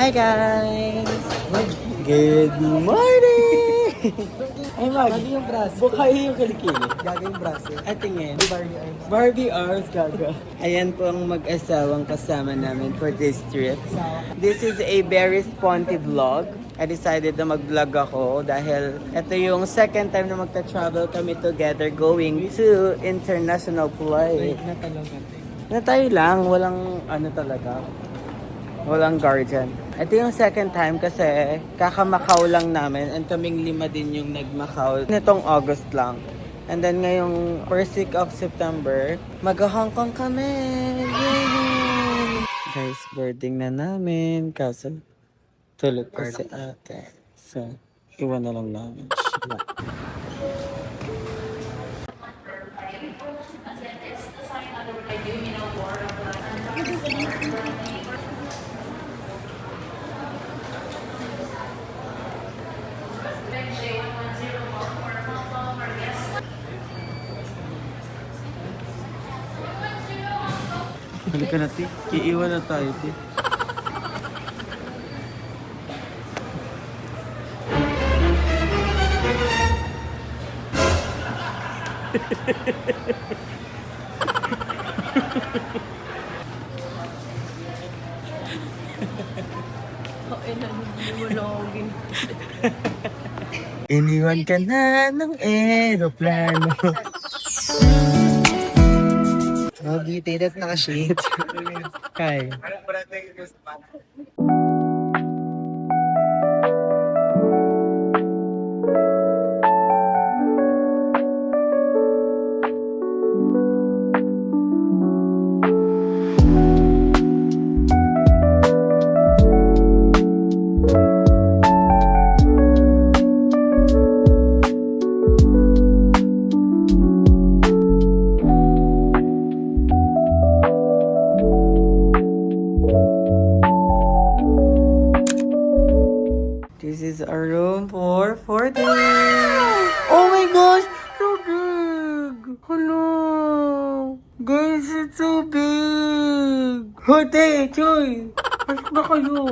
Hi guys! Good morning! Ay Mag, Gagi yung braso. bukay yung kilikili. Gagi yung braso. At tingin, Barbie arms. Barbie Arms gaga. Ayan po ang mag-asawang kasama namin for this trip. This is a very sponty vlog. I decided na mag-vlog ako dahil ito yung second time na magta-travel kami together going to international flight. Wait, natalong natin. Na tayo lang, walang ano talaga. Walang guardian. Ito yung second time kasi kakamakaw lang namin and kaming 5 din yung nagmakaw nitong August lang. And then ngayong first week of September, mag-Hong Kong kami! Yay! Guys, boarding na namin. Kaso, tulog pa si ate. So, iwan na lang namin siya. Halika na, Ti. Iiwan na tayo, Ti. Iniwan ka na ng aeroplano. Oh, beauty. That's naka-shade. Kay. This is our room for 4 days. Oh my gosh! So big! Hello! Guys, it's so big! Hote! Choy! Pasok na kayo!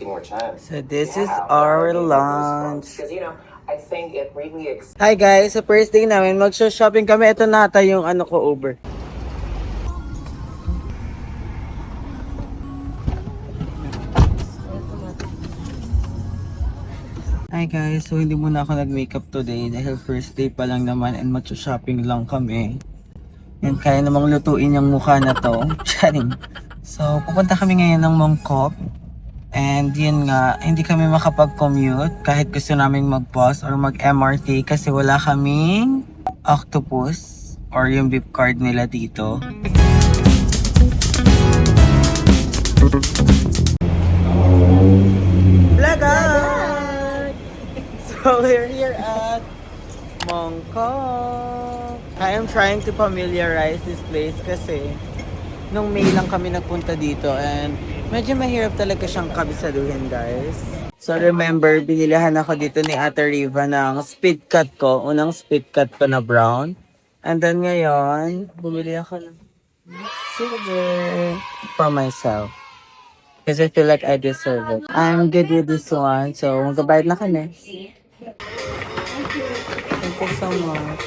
More chance. So this is our lunch. Because I think it really Hi guys! Sa first day namin, mag-shopping kami. Ito na ata yung ano ko, Uber. Hi guys, so hindi muna ako nag-makeup today dahil first day pa lang naman and mag-shopping lang kami. And kaya namang lutuin yung mukha na to. Charing. So, pupunta kami ngayon ng Mongkok. And yun nga, hindi kami makapag-commute kahit gusto namin mag-bus or mag-MRT kasi wala kaming octopus or yung beep card nila dito. Vlogger! So we're here at Mongkok. I am trying to familiarize this place kasi nung May lang kami nagpunta dito and medyo mahirap talaga siyang kabisaduhin, guys. So remember, binilihan ako dito ni Ate Riva ng speed cut ko. Unang speed cut ko na brown. And then ngayon, bumili ako ng silver for myself. Because I feel like I deserve it. I'm good with this one. So, magbabayad na kami. Thank you so much.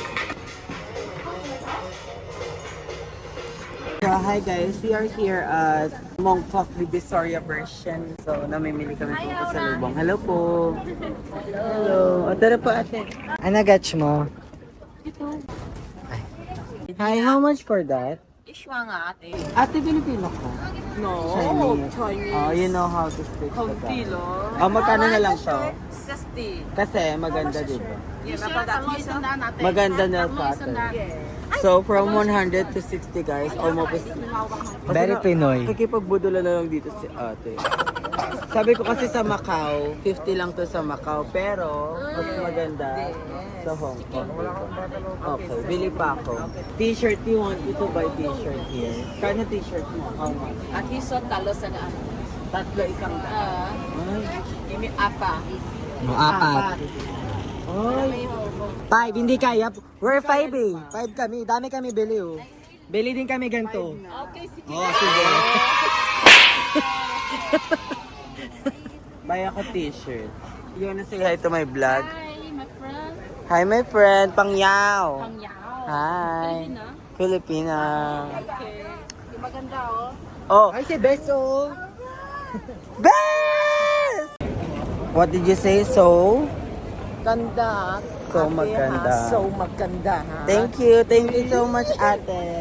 So, hi guys. We are here at Mongkok Divisoria version. So, namimili kami po sa lubong. Hello po. Hello. O, tara po ate. Ano gats mo? Hi, how much for that? Ishwa nga ate. Ate, Pilipino ko. No, Chinese. Oh, you know how to speak Kaunti Tagalog. lang. Oh, magkano na lang to? 60. Kasi maganda, di ba? Yeah, napag-atisa na natin. Maganda na cutter. So, from 100 to 60 guys, almost. Very Pinoy. Nakikipagbudula na lang dito si ate. Sabi ko kasi sa Macau, 50 lang to sa Macau, pero mas maganda sa Hong Kong. Okay, bili pa ako. T-shirt, you want me to buy t-shirt here? Kano t-shirt mo? How much? At hiso talo sa na. Tatlo isang daan. Ay, Kimi apa. Apat. Ay, 5, hindi kaya. We're 5 eh. 5 kami. Dami kami bili oh. Bili din kami ganito. Okay, sige. Oh, sige. Buy ako t-shirt. You wanna say hi to my vlog? Hi, my friend. Hi, my friend. Pangyaw. Pang Yao. Hi. Filipina. Filipina. Okay. Yung maganda, oh. Oh, Ay, si Beso. best! What did you say? So? Ganda. So maganda. maganda, ha? Thank you so much, ate.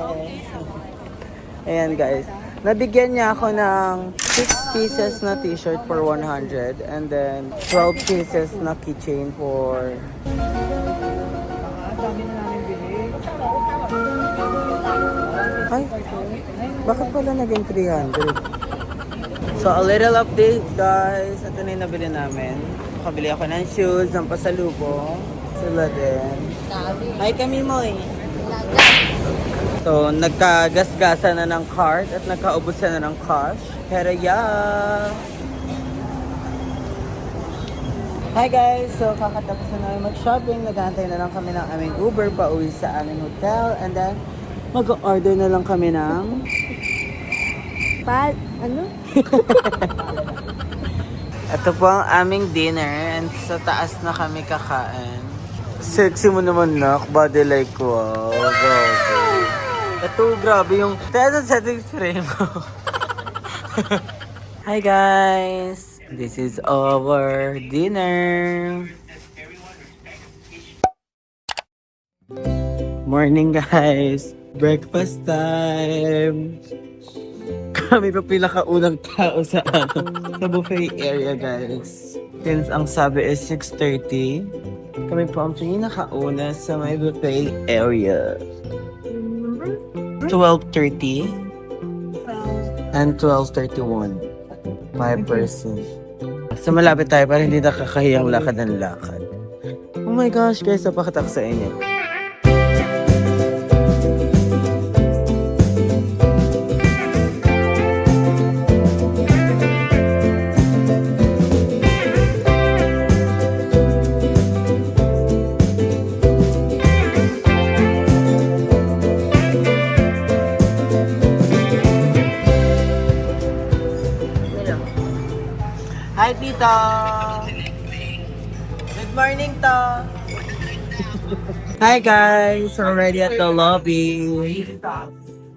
Ayan guys, nabigyan niya ako ng 6 pieces na t-shirt for 100 and then 12 pieces na keychain for... Ay, bakit pala naging 300? So a little update guys, ito na yung nabili namin. Nakabili ako ng shoes, ng pasalubong. Sila din. Hi kami mo eh. So, nagkagasgasa na ng card at nagkaubusan na ng cash. Pero yeah! Hi guys! So, kakatapos na namin mag-shopping. Nag-aantay na lang kami ng aming Uber pa uwi sa aming hotel. And then, mag-order na lang kami ng... Ano? Ito po ang aming dinner. And sa taas na kami kakain. Sexy mo naman, nak. Body like ko. Wow, grabe. Ito, grabe yung setting frame ko. Hi guys! This is our dinner. Morning guys! Breakfast time! Kami pa pinakaunang tao sa sa buffet area guys. Since ang sabi is 6:30, kami po ang pinakauna sa may buffet area. 12:30 and 12:31. 5 person. So malapit tayo para hindi nakakahiyang lakad ng lakad. Oh my gosh guys, napakatak sa inyo. Hi, Tita! Good morning, Ta! Hi, guys! We're already at the lobby.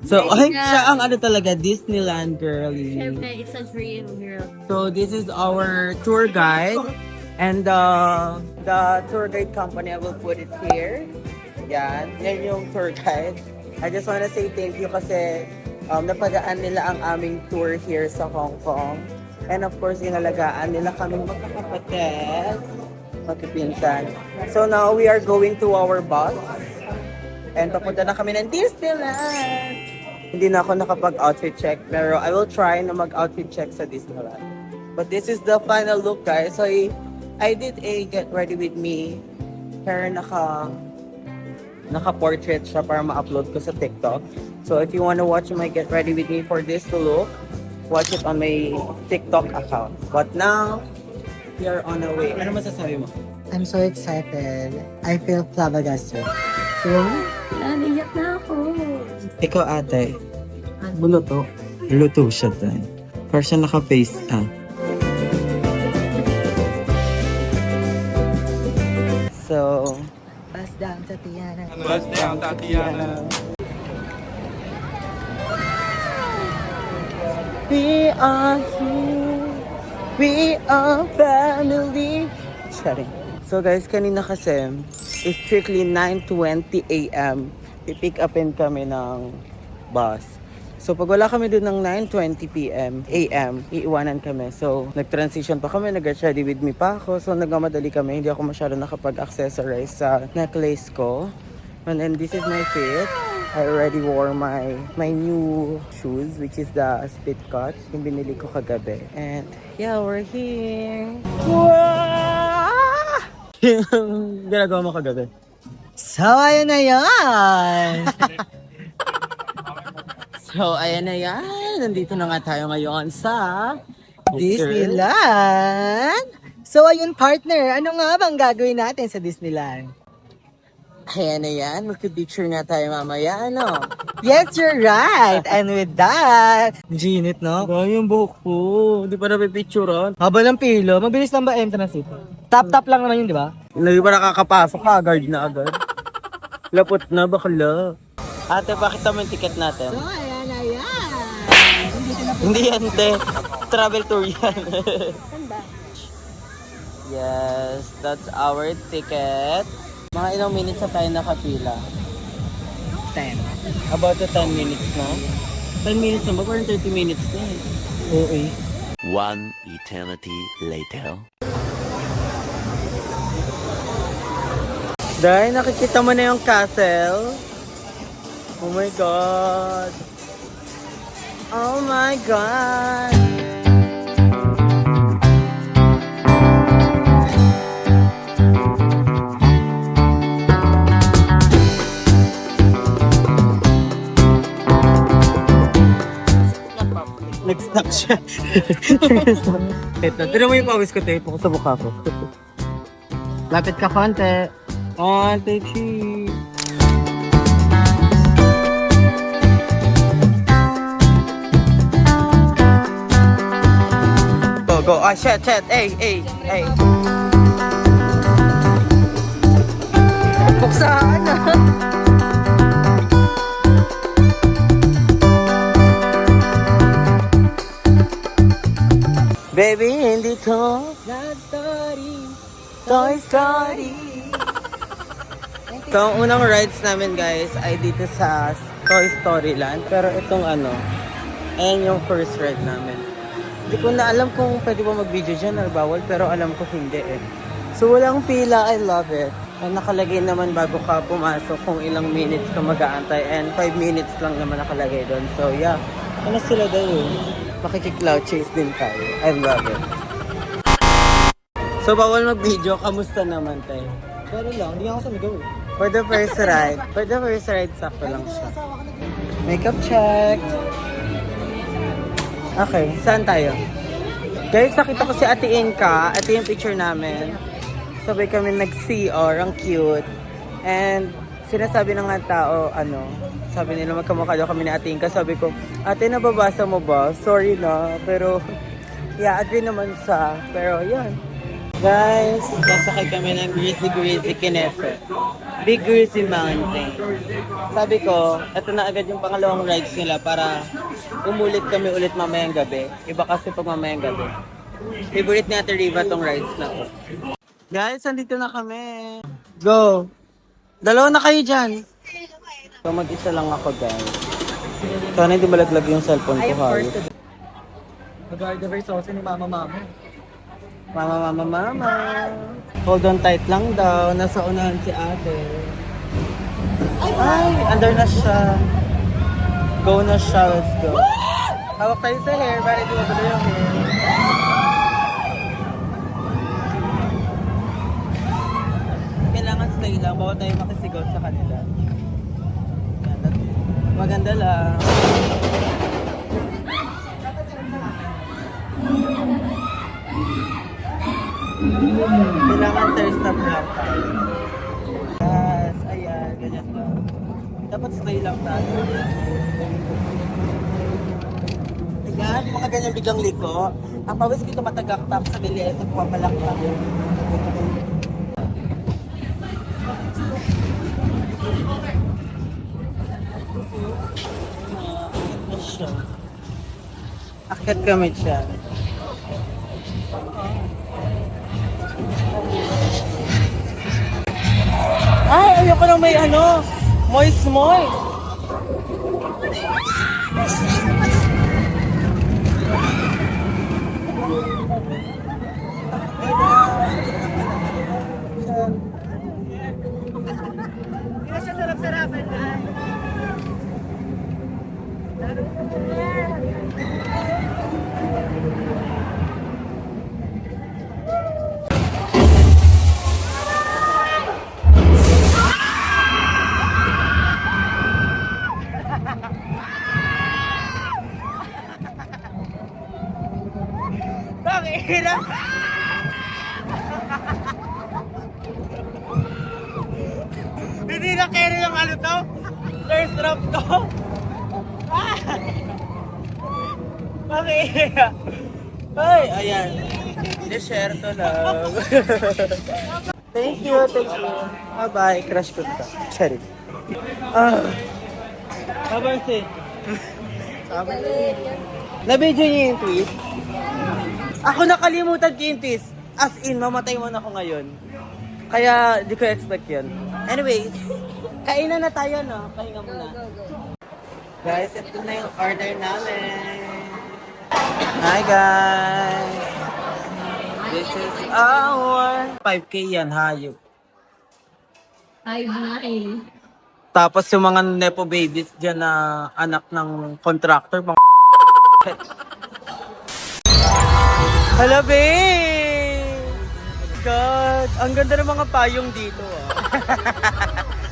So, ay, siya ang ano talaga, Disneyland girly. It's a dream, girl. So, this is our tour guide. And the tour guide company, I will put it here. Yan. Yan yung tour guide. I just wanna say thank you kasi napagaan nila ang aming tour here sa Hong Kong. And of course, inalagaan nila kaming magkakapatid, magkipinsan. So now, we are going to our bus. And papunta na kami ng Disneyland. Hindi na ako nakapag-outfit check, pero I will try na mag-outfit check sa Disneyland. But this is the final look, guys. So, I did a get ready with me. Pero naka-portrait siya para ma-upload ko sa TikTok. So, if you wanna watch my get ready with me for this look, watch it on my TikTok account. But now, we are on our way. Ano masasabi mo? I'm so excited. I feel flabbergasted. Naniyak na ako. Ikaw ate, buluto. Buluto siya tayo. Para siya naka-face So, Bus down, Tatiana. we are here. We are family. Sorry. So guys, kanina kasi is strictly 9:20 a.m. Pipick upin kami ng bus. So pag wala kami dun ng 9:20 p.m. a.m. iiwanan kami. So nag-transition pa kami, nag-ready with me pa ako. So nagmamadali kami, hindi ako masyado nakapag-accessorize sa necklace ko. And then this is my fit. I already wore my new shoes, which is the spit cut. Yung binili ko kagabi. And yeah, we're here. Wow! Yung ginagawa mo kagabi. So, ayun na yan! So, ayan na yan. Nandito na nga tayo ngayon sa Disneyland! So, ayun partner, ano nga bang gagawin natin sa Disneyland? Ayan na yan, magpipicture na tayo mamaya, ano? Yes, you're right! And with that, Ginit, no? Gaya yung buhok ko, di pa napipicturean. Haba ng pilo. Mabilis lang ba entrance ito? Tap-tap lang naman yun, di ba? Hindi pa nakakapasok, agad na agad. Lapot na, bakla. Ate, bakit naman yung ticket natin? Ayan na yan. Hindi yan, te. Travel tour yan. Yes, that's our ticket. Mga ilang minutes na tayo nakapila? 10. About to 10 minutes na? 10 minutes na ba? Parang 30 minutes na eh. Oo eh. One eternity later. Dahil nakikita mo na yung castle. Oh my God. Oh my God. Nag-stuck siya. Ito, tira mo yung pawis ko, tape ko sa mukha ko. Lapit ka konti. Ate Chi. Go, go. Ah, shit. Hey. Buksaan na. Baby, hindi to Love story. Toy Story. So, ang unang rides namin guys ay dito sa Toy Story Land. Pero itong ano, ayan yung first ride namin. Hindi ko na alam kung pwede ba mag-video dyan or bawal, pero alam ko hindi eh. So, walang pila. I love it. And nakalagay naman bago ka pumasok kung ilang minutes ka mag-aantay. And 5 minutes lang naman nakalagay doon. So, yeah. Ano sila daw yun? Makikicloud chase din tayo. I love it. So, bawal mag-video. Kamusta naman tayo? Pero lang, hindi ako sumigaw eh. For the first ride, sakto lang siya. Makeup check. Okay, saan tayo? Guys, nakita ko si Ate Inka. Ito yung picture namin. Sabay kami nag-CR, ang cute. And sinasabi ng mga tao, sabi nila magkamukha daw kami ni Ate Inka. Sabi ko, ate, nababasa mo ba? Sorry na, pero yeah, agree naman siya. Pero yan. Guys, sasakay kami ng Greasy Kinefe. Big Greasy Mountain. Sabi ko, ito na agad yung pangalawang rides nila para umulit kami ulit mamayang gabi. Iba kasi pag mamayang gabi. Favorite ni Ate Riva tong rides na to. Guys, andito na kami. Go! Dalawa na kayo dyan. So, mag-isa lang ako, guys. Sana hindi malaglag yung cellphone ko, Harry. Mag-guard the verse ni Mama. Mama. Hold on tight lang daw. Nasa unahan si ate. Ay, under na siya. Go na siya. Let's go. Hawak tayo sa hair para di magulo yung hair. Kailangan stay lang. Bawal tayo makisigaw sa kanila. Maganda lang. Kailangan thirst stop lang tayo. Yes, ayan, ganyan lang. Dapat stay lang tayo. Ayan, yung mga ganyan biglang liko. Ang pawis ko tumatagak-tak sa bilis at pumamalakpak. Akit kami siya. Ay, ayoko nang may moist. Hindi siya sarap-sarapan na. Hirap! Hindi na carry yung ano to? First drop to? Bakit? Ay, ayan. Desierto lang. Thank you. Bye-bye. Crush ko ka. Sorry. Bye-bye, sis. Na-video niyo yung twist? Ako nakalimutan ko yung twist. As in, mamatay mo na ako ngayon. Kaya, di ko expect yun. Anyways, kainan na tayo, no? Pahinga muna. Guys, ito na yung order namin. Hi, guys! This is our 5K yan, hayop. Ay, bunay. Tapos yung mga nepo babies dyan na anak ng contractor, pang Hello, babe! God, ang ganda ng mga payong dito, ah.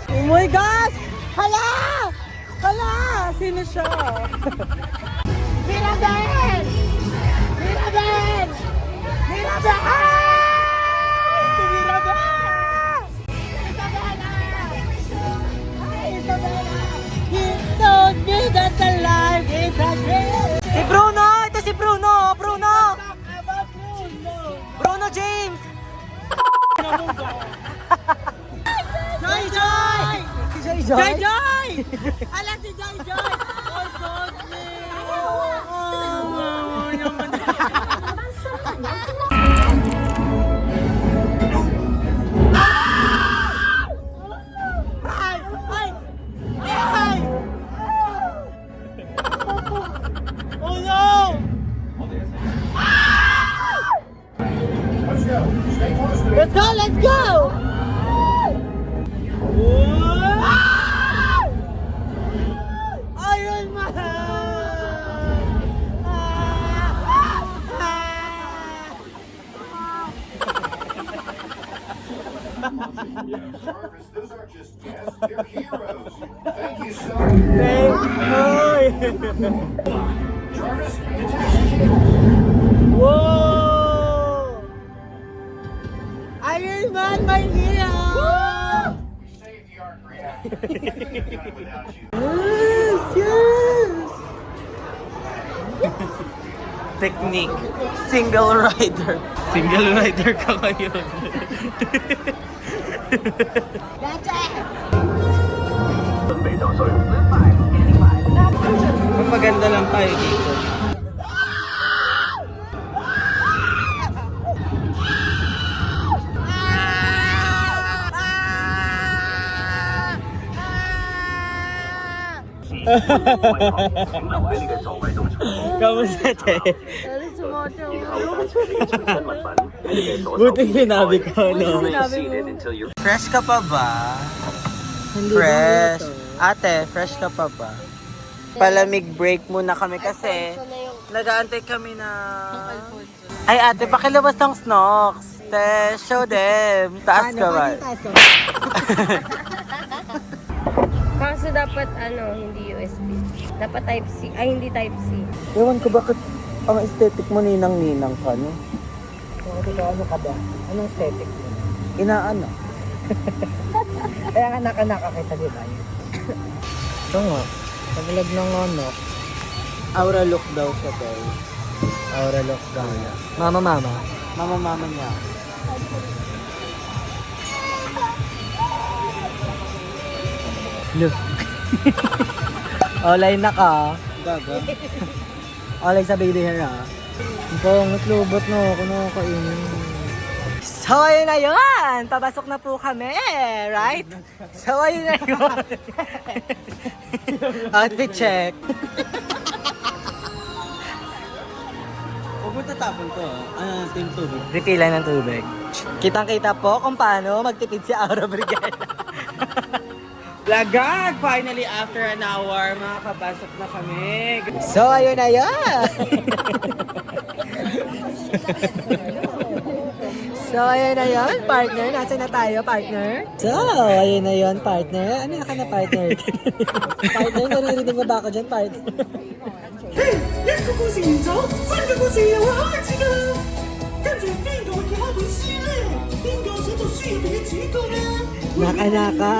Oh my God! Hala! Hala! Sino siya? Mirabel! Mirabel! Mirabel! Mirabel! He told me that the life is a dream. Si Bruno! Ito si Bruno! Bruno! Bruno James! Joy Joy! Si Joy Joy! Ala si Joy Joy! Oh, God me! Oh, naman. Ay! Ay! Ay! Oh no! Let's go! Let's go! Iron Man! Those aren't just guests, they're heroes. Thank you so much. Jarvis, detection. Whoa! Iron Man, my hero! We saved the arc reactor. We couldn't have done it without you. Yes! Technique. Single rider. Single rider ka ngayon. Magpaganda lang tayo dito. Kamusta, te? Buti sinabi ko, no? Fresh ka pa ba? Fresh. Ate, fresh ka pa ba? Palamig break muna kami kasi nag-aantay kami na... Ay, ate, pakilabas ng snocks. Te, show them. Taas ka ba? Kaso dapat hindi USB. Dapat Type-C. Ay, hindi Type-C. Ewan ko bakit ang aesthetic mo ninang-ninang ka, no? Ano ka ba? Anong aesthetic mo? Inaano? Kaya nga nakakita, di ba? Ito nga. Paglag ng ano. Aura look daw siya, daw. Aura look daw. Mama. Mama niya. Look. Online na ka. Gaga. Online sa baby hair ha. Ang naglubot no. Kinakainin. So ayun na yun. Papasok na po kami. Right? So ayun na yun. Outfit check. Huwag mo tatapon to, ano natin tubig. Refilan ng tubig. Kitang-kita po kung paano magtipid si Aura Brigada. Lagag! Finally, after an hour, makakapasok na kami. So ayun na yun. So ayun na yun, partner. Nasaan na tayo, partner? So ayun na yun, partner. Ano na ka na, partner? Partner, naririnig mo ba ako dyan, partner? 一个故事完咗，新嘅故事又會開始㗎啦！跟住邊個會跳開本書咧？邊個想做書入邊嘅主角咧？ Naka-naka.